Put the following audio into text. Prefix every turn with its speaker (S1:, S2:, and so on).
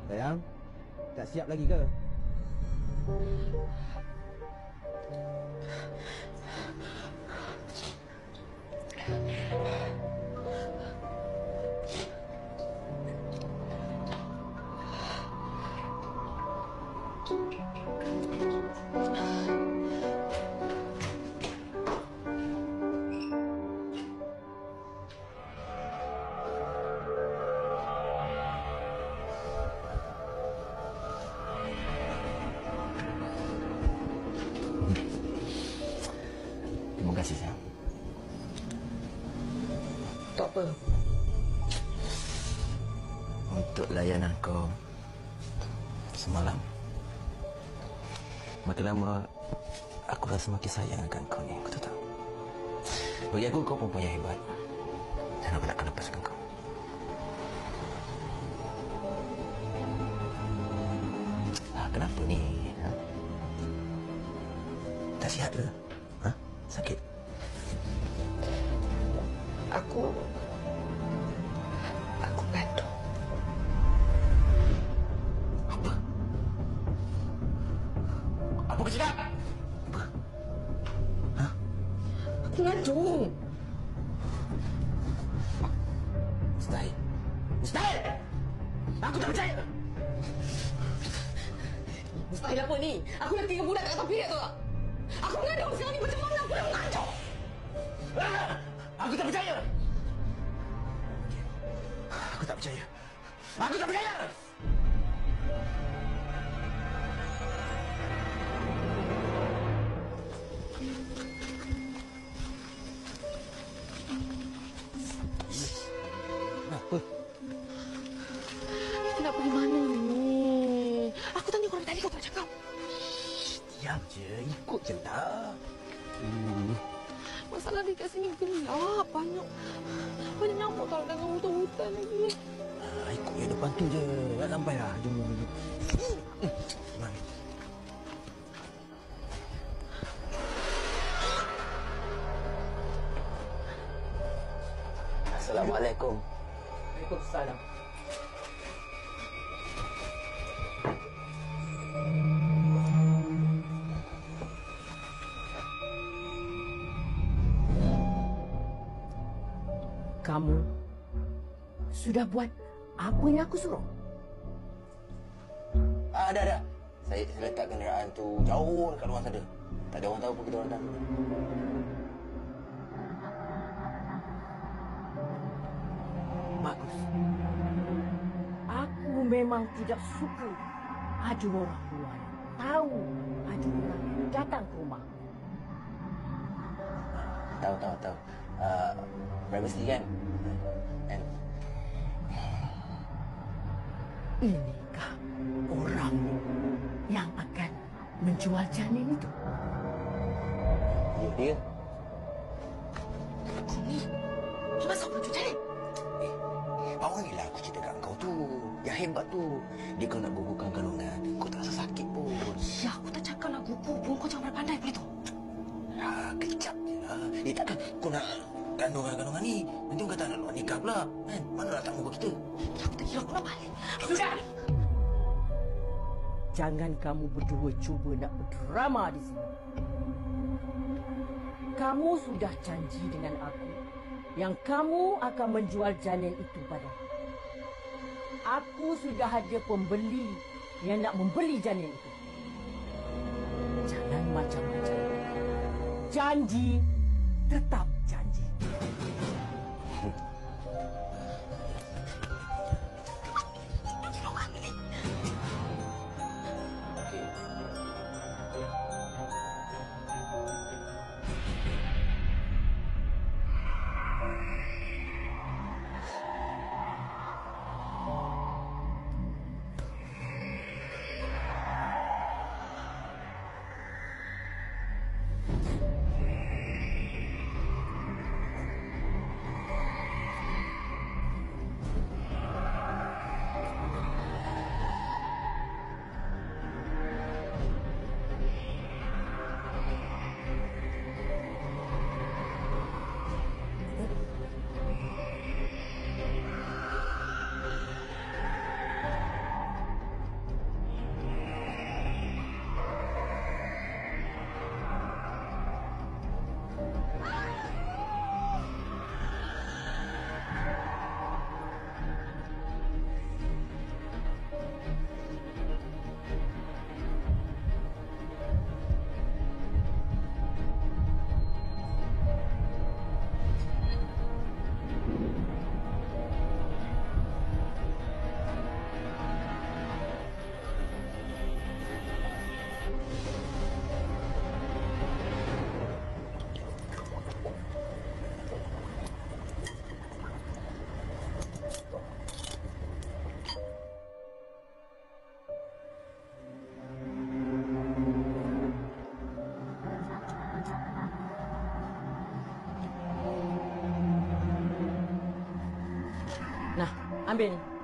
S1: Sayang, tak siap lagi ke?
S2: Terima kasih, sayang.
S3: Tak apa.
S2: Untuk layanan kau semalam. Makin lama, aku rasa makin sayang akan kau ni. Kau tahu tak? Bagi aku, kau perempuan yang hebat. Dan aku tak akan lepaskan kau. Kenapa ni? Ha? Tak sihat ke? Ha? Sakit?
S3: Aku gantung.
S2: Apa? Apa kau cakap? Apa? Ha?
S3: Aku gantung.
S2: Mustahil. Mustahil! Aku tak percaya!
S3: Mustahil apa ni? Aku dah tinggal budak kat tepi dia tu. Aku mengandung sekarang ni macam mana aku dah mengandung.
S2: Aku tak percaya! Aku tak percaya! Aku tak percaya!
S1: Apa?
S3: Kita nak pergi mana ni? Aku tanya korang tadi kau tak cakap.
S2: Diam je, ikut je lah.
S3: Masalah dia kat sini gelap. Banyak nyamuk tau dalam hutan-hutan lagi.
S2: Ikut yang depan tu je. Tak sampai lah. Jom. Mari. Assalamualaikum.
S1: Waalaikumsalam.
S4: Kamu sudah buat apa yang aku suruh?
S2: Dah. Saya letak kenderaan tu jauh dekat luar sana. Tak ada orang tahu pun kita orang datang.
S4: Bagus. Aku memang tidak suka ada orang luar tahu ada orang yang datang ke rumah.
S2: Tahu. Privacy kan? And
S4: Inikah orang yang akan menjual janin itu?
S2: ya dia.
S3: Ni masuk baju janin.
S2: Bawalah aku cerita kat kau tu. Yang hebat tu. Dia kau nak gugurkan kandungan. Kau tak rasa sakit pun.
S3: Ya, aku tak cakap nak gugur pun. Kau jangan pandai boleh tu.
S2: Kejap je lah. Takkan kau nak kandungan ni. Nanti orang kata nak luar nikah pula. Kan? Mana nak tamu kita?
S3: Ya, aku tak kira aku nak balik. Sudah.
S4: Jangan kamu berdua cuba nak berdrama di sini. Kamu sudah janji dengan aku yang kamu akan menjual janin itu padaku. Aku sudah ada pembeli yang nak membeli janin itu. Jangan macam-macam. Janji tetap janji. Nah, ambil ni.